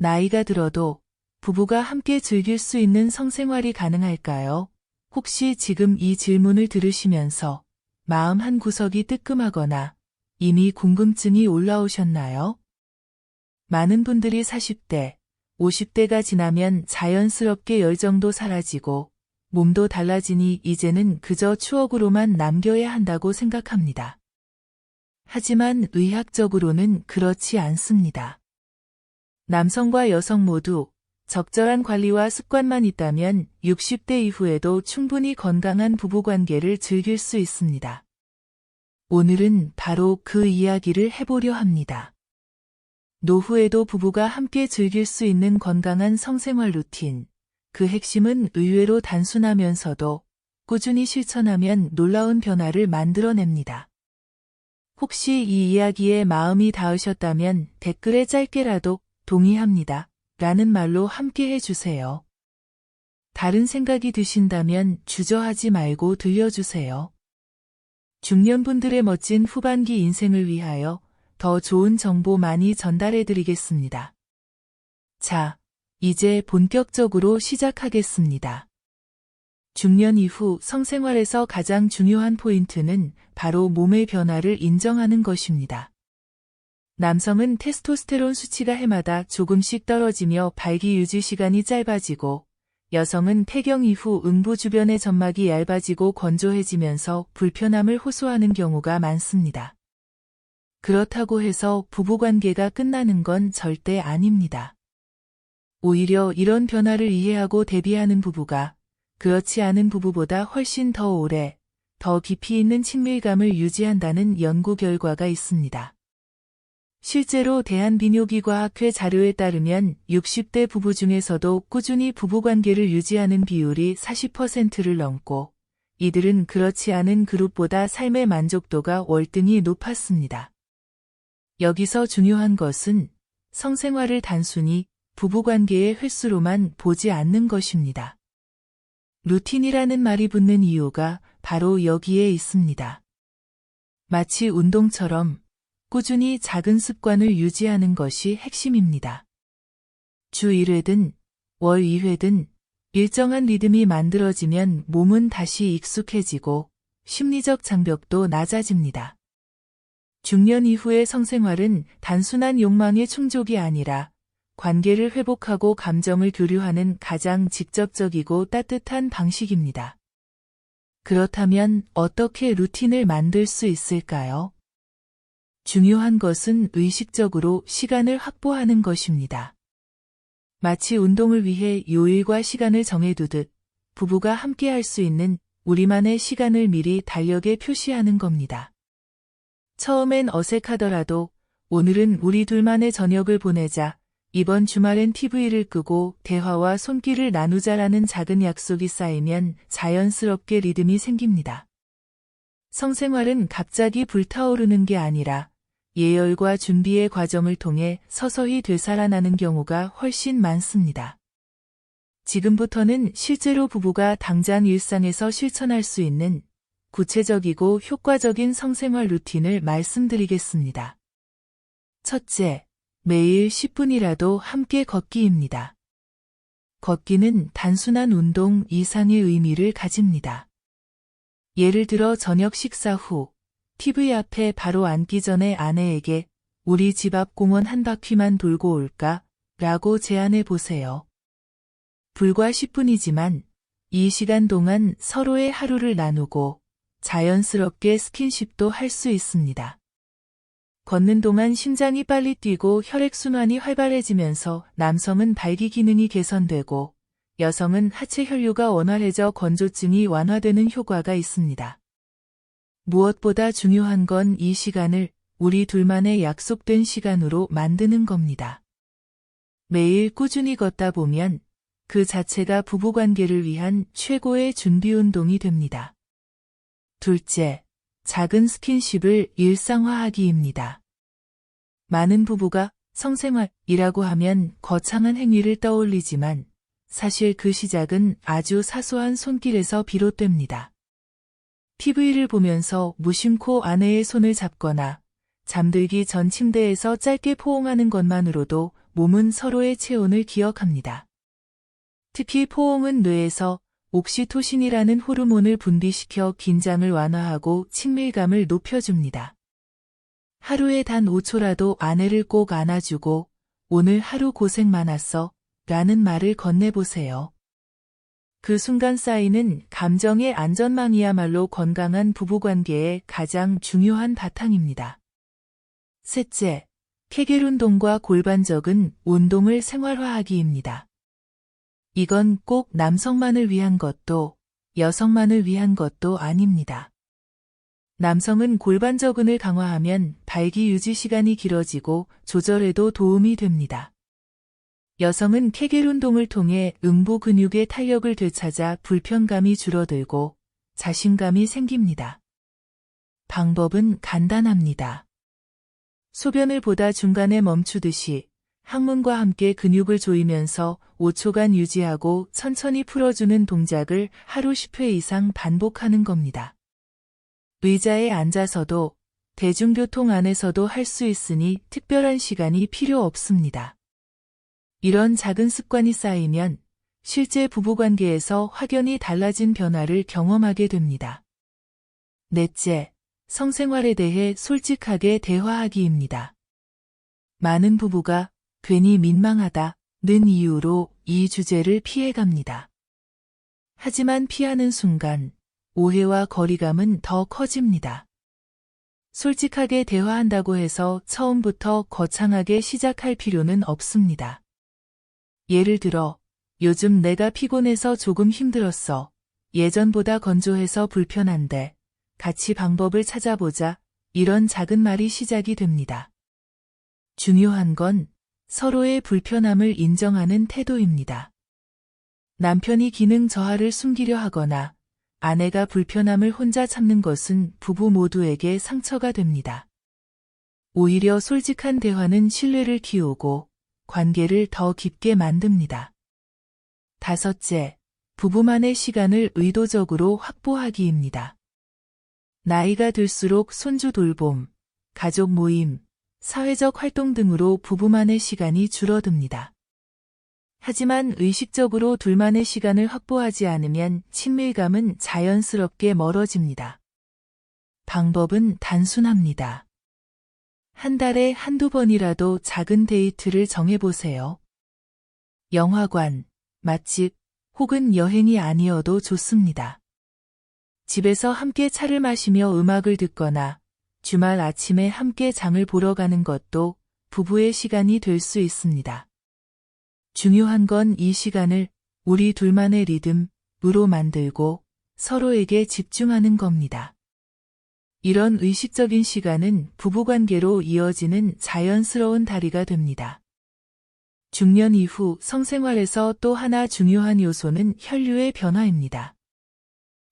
나이가 들어도 부부가 함께 즐길 수 있는 성생활이 가능할까요? 혹시 지금 이 질문을 들으시면서 마음 한 구석이 뜨끔하거나 이미 궁금증이 올라오셨나요? 많은 분들이 40대, 50대가 지나면 자연스럽게 열정도 사라지고 몸도 달라지니 이제는 그저 추억으로만 남겨야 한다고 생각합니다. 하지만 의학적으로는 그렇지 않습니다. 남성과 여성 모두 적절한 관리와 습관만 있다면 60대 이후에도 충분히 건강한 부부관계를 즐길 수 있습니다. 오늘은 바로 그 이야기를 해보려 합니다. 노후에도 부부가 함께 즐길 수 있는 건강한 성생활 루틴. 그 핵심은 의외로 단순하면서도 꾸준히 실천하면 놀라운 변화를 만들어냅니다. 혹시 이 이야기에 마음이 닿으셨다면 댓글에 짧게라도 동의합니다 라는 말로 함께 해주세요. 다른 생각이 드신다면 주저하지 말고 들려주세요. 중년분들의 멋진 후반기 인생을 위하여 더 좋은 정보 많이 전달해드리겠습니다. 자, 이제 본격적으로 시작하겠습니다. 중년 이후 성생활에서 가장 중요한 포인트는 바로 몸의 변화를 인정하는 것입니다. 남성은 테스토스테론 수치가 해마다 조금씩 떨어지며 발기 유지 시간이 짧아지고, 여성은 폐경 이후 음부 주변의 점막이 얇아지고 건조해지면서 불편함을 호소하는 경우가 많습니다. 그렇다고 해서 부부관계가 끝나는 건 절대 아닙니다. 오히려 이런 변화를 이해하고 대비하는 부부가 그렇지 않은 부부보다 훨씬 더 오래, 더 깊이 있는 친밀감을 유지한다는 연구 결과가 있습니다. 실제로 대한비뇨기과학회 자료에 따르면 60대 부부 중에서도 꾸준히 부부관계를 유지하는 비율이 40%를 넘고, 이들은 그렇지 않은 그룹보다 삶의 만족도가 월등히 높았습니다. 여기서 중요한 것은 성생활을 단순히 부부관계의 횟수로만 보지 않는 것입니다. 루틴이라는 말이 붙는 이유가 바로 여기에 있습니다. 마치 운동처럼 꾸준히 작은 습관을 유지하는 것이 핵심입니다. 주 1회든 월 2회든 일정한 리듬이 만들어지면 몸은 다시 익숙해지고 심리적 장벽도 낮아집니다. 중년 이후의 성생활은 단순한 욕망의 충족이 아니라 관계를 회복하고 감정을 교류하는 가장 직접적이고 따뜻한 방식입니다. 그렇다면 어떻게 루틴을 만들 수 있을까요? 중요한 것은 의식적으로 시간을 확보하는 것입니다. 마치 운동을 위해 요일과 시간을 정해두듯 부부가 함께 할 수 있는 우리만의 시간을 미리 달력에 표시하는 겁니다. 처음엔 어색하더라도 오늘은 우리 둘만의 저녁을 보내자, 이번 주말엔 TV를 끄고 대화와 손길을 나누자라는 작은 약속이 쌓이면 자연스럽게 리듬이 생깁니다. 성생활은 갑자기 불타오르는 게 아니라 예열과 준비의 과정을 통해 서서히 되살아나는 경우가 훨씬 많습니다. 지금부터는 실제로 부부가 당장 일상에서 실천할 수 있는 구체적이고 효과적인 성생활 루틴을 말씀드리겠습니다. 첫째, 매일 10분이라도 함께 걷기입니다. 걷기는 단순한 운동 이상의 의미를 가집니다. 예를 들어 저녁 식사 후 TV 앞에 바로 앉기 전에 아내에게 우리 집 앞 공원 한 바퀴만 돌고 올까? 라고 제안해 보세요. 불과 10분이지만 이 시간 동안 서로의 하루를 나누고 자연스럽게 스킨십도 할 수 있습니다. 걷는 동안 심장이 빨리 뛰고 혈액순환이 활발해지면서 남성은 발기 기능이 개선되고 여성은 하체 혈류가 원활해져 건조증이 완화되는 효과가 있습니다. 무엇보다 중요한 건 이 시간을 우리 둘만의 약속된 시간으로 만드는 겁니다. 매일 꾸준히 걷다 보면 그 자체가 부부관계를 위한 최고의 준비 운동이 됩니다. 둘째, 작은 스킨십을 일상화하기입니다. 많은 부부가 성생활이라고 하면 거창한 행위를 떠올리지만 사실 그 시작은 아주 사소한 손길에서 비롯됩니다. TV를 보면서 무심코 아내의 손을 잡거나 잠들기 전 침대에서 짧게 포옹하는 것만으로도 몸은 서로의 체온을 기억합니다. 특히 포옹은 뇌에서 옥시토신이라는 호르몬을 분비시켜 긴장을 완화하고 친밀감을 높여줍니다. 하루에 단 5초라도 아내를 꼭 안아주고 오늘 하루 고생 많았어 라는 말을 건네보세요. 그 순간 쌓이는 감정의 안전망이야말로 건강한 부부관계의 가장 중요한 바탕입니다. 셋째, 케겔 운동과 골반적인 운동을 생활화하기입니다. 이건 꼭 남성만을 위한 것도 여성만을 위한 것도 아닙니다. 남성은 골반적근을 강화하면 발기 유지 시간이 길어지고 조절에도 도움이 됩니다. 여성은 케겔 운동을 통해 음부 근육의 탄력을 되찾아 불편감이 줄어들고 자신감이 생깁니다. 방법은 간단합니다. 소변을 보다 중간에 멈추듯이 항문과 함께 근육을 조이면서 5초간 유지하고 천천히 풀어주는 동작을 하루 10회 이상 반복하는 겁니다. 의자에 앉아서도 대중교통 안에서도 할 수 있으니 특별한 시간이 필요 없습니다. 이런 작은 습관이 쌓이면 실제 부부관계에서 확연히 달라진 변화를 경험하게 됩니다. 넷째, 성생활에 대해 솔직하게 대화하기입니다. 많은 부부가 괜히 민망하다는 이유로 이 주제를 피해갑니다. 하지만 피하는 순간 오해와 거리감은 더 커집니다. 솔직하게 대화한다고 해서 처음부터 거창하게 시작할 필요는 없습니다. 예를 들어, 요즘 내가 피곤해서 조금 힘들었어. 예전보다 건조해서 불편한데 같이 방법을 찾아보자. 이런 작은 말이 시작이 됩니다. 중요한 건 서로의 불편함을 인정하는 태도입니다. 남편이 기능 저하를 숨기려 하거나 아내가 불편함을 혼자 참는 것은 부부 모두에게 상처가 됩니다. 오히려 솔직한 대화는 신뢰를 키우고 관계를 더 깊게 만듭니다. 다섯째, 부부만의 시간을 의도적으로 확보하기입니다. 나이가 들수록 손주 돌봄, 가족 모임, 사회적 활동 등으로 부부만의 시간이 줄어듭니다. 하지만 의식적으로 둘만의 시간을 확보하지 않으면 친밀감은 자연스럽게 멀어집니다. 방법은 단순합니다. 한 달에 한두 번이라도 작은 데이트를 정해보세요. 영화관, 맛집, 혹은 여행이 아니어도 좋습니다. 집에서 함께 차를 마시며 음악을 듣거나 주말 아침에 함께 장을 보러 가는 것도 부부의 시간이 될 수 있습니다. 중요한 건 이 시간을 우리 둘만의 리듬으로 만들고 서로에게 집중하는 겁니다. 이런 의식적인 시간은 부부관계로 이어지는 자연스러운 다리가 됩니다. 중년 이후 성생활에서 또 하나 중요한 요소는 혈류의 변화입니다.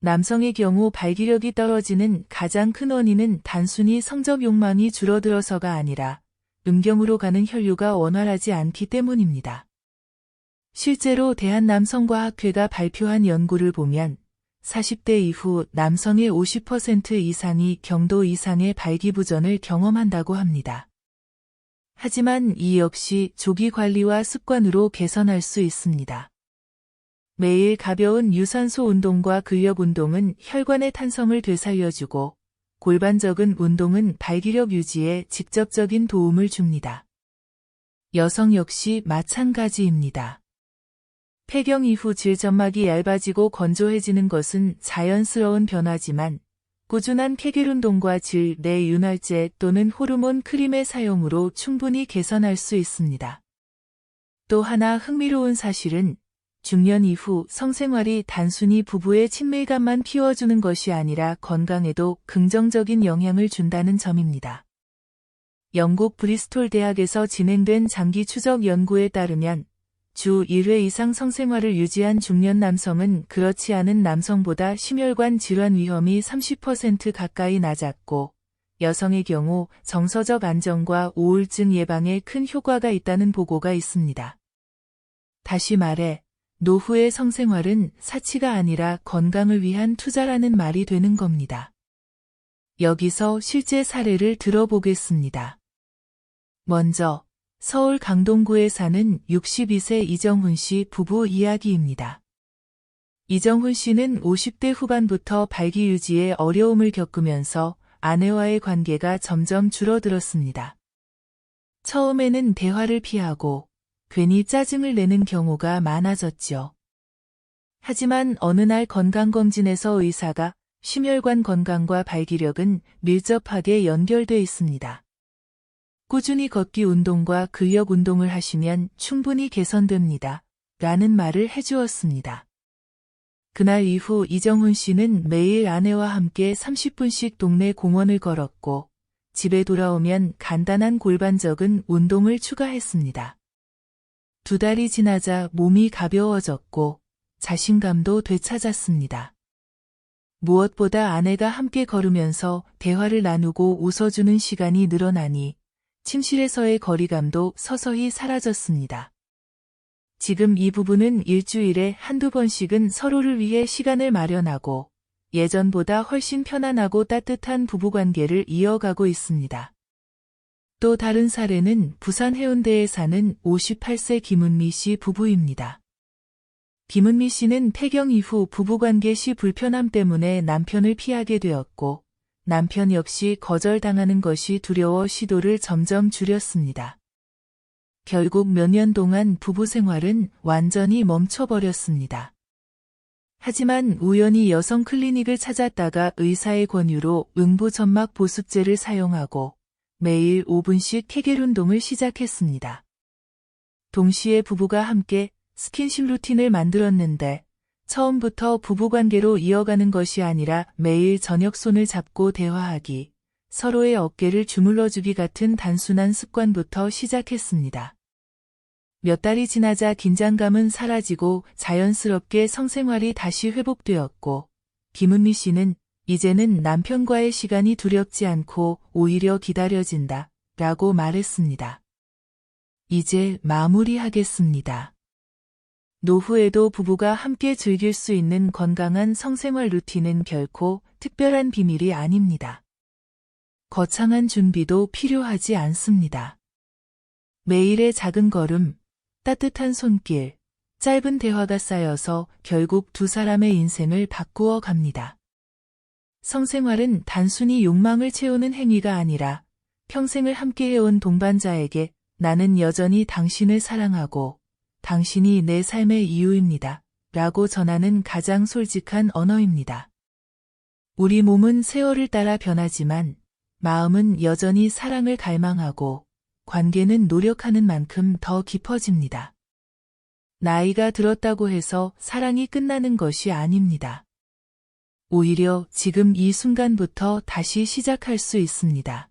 남성의 경우 발기력이 떨어지는 가장 큰 원인은 단순히 성적 욕망이 줄어들어서가 아니라 음경으로 가는 혈류가 원활하지 않기 때문입니다. 실제로 대한남성과학회가 발표한 연구를 보면 40대 이후 남성의 50% 이상이 경도 이상의 발기부전을 경험한다고 합니다. 하지만 이 역시 조기 관리와 습관으로 개선할 수 있습니다. 매일 가벼운 유산소 운동과 근력 운동은 혈관의 탄성을 되살려주고 골반적인 운동은 발기력 유지에 직접적인 도움을 줍니다. 여성 역시 마찬가지입니다. 폐경 이후 질점막이 얇아지고 건조해지는 것은 자연스러운 변화지만 꾸준한 케겔 운동과 질 내 윤활제 또는 호르몬 크림의 사용으로 충분히 개선할 수 있습니다. 또 하나 흥미로운 사실은 중년 이후 성생활이 단순히 부부의 친밀감만 키워주는 것이 아니라 건강에도 긍정적인 영향을 준다는 점입니다. 영국 브리스톨 대학에서 진행된 장기 추적 연구에 따르면 주 1회 이상 성생활을 유지한 중년 남성은 그렇지 않은 남성보다 심혈관 질환 위험이 30% 가까이 낮았고 여성의 경우 정서적 안정과 우울증 예방에 큰 효과가 있다는 보고가 있습니다. 다시 말해 노후의 성생활은 사치가 아니라 건강을 위한 투자라는 말이 되는 겁니다. 여기서 실제 사례를 들어보겠습니다. 먼저 서울 강동구에 사는 62세 이정훈 씨 부부 이야기입니다. 이정훈 씨는 50대 후반부터 발기유지에 어려움을 겪으면서 아내와의 관계가 점점 줄어들었습니다. 처음에는 대화를 피하고 괜히 짜증을 내는 경우가 많아졌죠. 하지만 어느 날 건강검진에서 의사가 심혈관 건강과 발기력은 밀접하게 연결돼 있습니다. 꾸준히 걷기 운동과 근력 운동을 하시면 충분히 개선됩니다. 라는 말을 해주었습니다. 그날 이후 이정훈 씨는 매일 아내와 함께 30분씩 동네 공원을 걸었고 집에 돌아오면 간단한 골반적인 운동을 추가했습니다. 2달이 지나자 몸이 가벼워졌고 자신감도 되찾았습니다. 무엇보다 아내가 함께 걸으면서 대화를 나누고 웃어주는 시간이 늘어나니 침실에서의 거리감도 서서히 사라졌습니다. 지금 이 부부는 일주일에 한두 번씩은 서로를 위해 시간을 마련하고 예전보다 훨씬 편안하고 따뜻한 부부관계를 이어가고 있습니다. 또 다른 사례는 부산 해운대에 사는 58세 김은미 씨 부부입니다. 김은미 씨는 폐경 이후 부부관계 시 불편함 때문에 남편을 피하게 되었고 남편 역시 거절당하는 것이 두려워 시도를 점점 줄였습니다. 결국 몇 년 동안 부부 생활은 완전히 멈춰버렸습니다. 하지만 우연히 여성 클리닉을 찾았다가 의사의 권유로 응부점막 보습제를 사용하고 매일 5분씩 케겔 운동을 시작했습니다. 동시에 부부가 함께 스킨십 루틴을 만들었는데 처음부터 부부관계로 이어가는 것이 아니라 매일 저녁 손을 잡고 대화하기, 서로의 어깨를 주물러주기 같은 단순한 습관부터 시작했습니다. 몇 달이 지나자 긴장감은 사라지고 자연스럽게 성생활이 다시 회복되었고 김은미 씨는 이제는 남편과의 시간이 두렵지 않고 오히려 기다려진다 라고 말했습니다. 이제 마무리하겠습니다. 노후에도 부부가 함께 즐길 수 있는 건강한 성생활 루틴은 결코 특별한 비밀이 아닙니다. 거창한 준비도 필요하지 않습니다. 매일의 작은 걸음, 따뜻한 손길, 짧은 대화가 쌓여서 결국 두 사람의 인생을 바꾸어 갑니다. 성생활은 단순히 욕망을 채우는 행위가 아니라 평생을 함께해온 동반자에게 나는 여전히 당신을 사랑하고 당신이 내 삶의 이유입니다. 라고 전하는 가장 솔직한 언어입니다. 우리 몸은 세월을 따라 변하지만 마음은 여전히 사랑을 갈망하고 관계는 노력하는 만큼 더 깊어집니다. 나이가 들었다고 해서 사랑이 끝나는 것이 아닙니다. 오히려 지금 이 순간부터 다시 시작할 수 있습니다.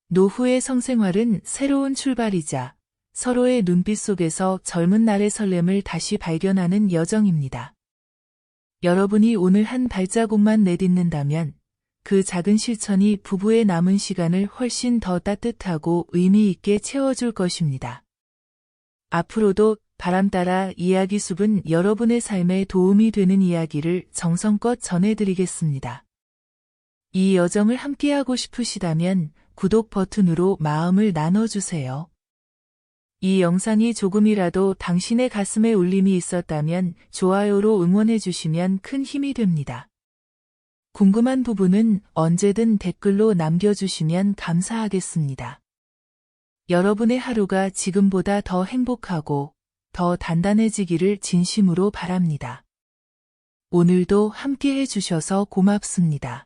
노후의 성생활은 새로운 출발이자 서로의 눈빛 속에서 젊은 날의 설렘을 다시 발견하는 여정입니다. 여러분이 오늘 한 발자국만 내딛는다면 그 작은 실천이 부부의 남은 시간을 훨씬 더 따뜻하고 의미 있게 채워줄 것입니다. 앞으로도 바람 따라 이야기 숲은 여러분의 삶에 도움이 되는 이야기를 정성껏 전해드리겠습니다. 이 여정을 함께하고 싶으시다면 구독 버튼으로 마음을 나눠주세요. 이 영상이 조금이라도 당신의 가슴에 울림이 있었다면 좋아요로 응원해주시면 큰 힘이 됩니다. 궁금한 부분은 언제든 댓글로 남겨주시면 감사하겠습니다. 여러분의 하루가 지금보다 더 행복하고 더 단단해지기를 진심으로 바랍니다. 오늘도 함께 해주셔서 고맙습니다.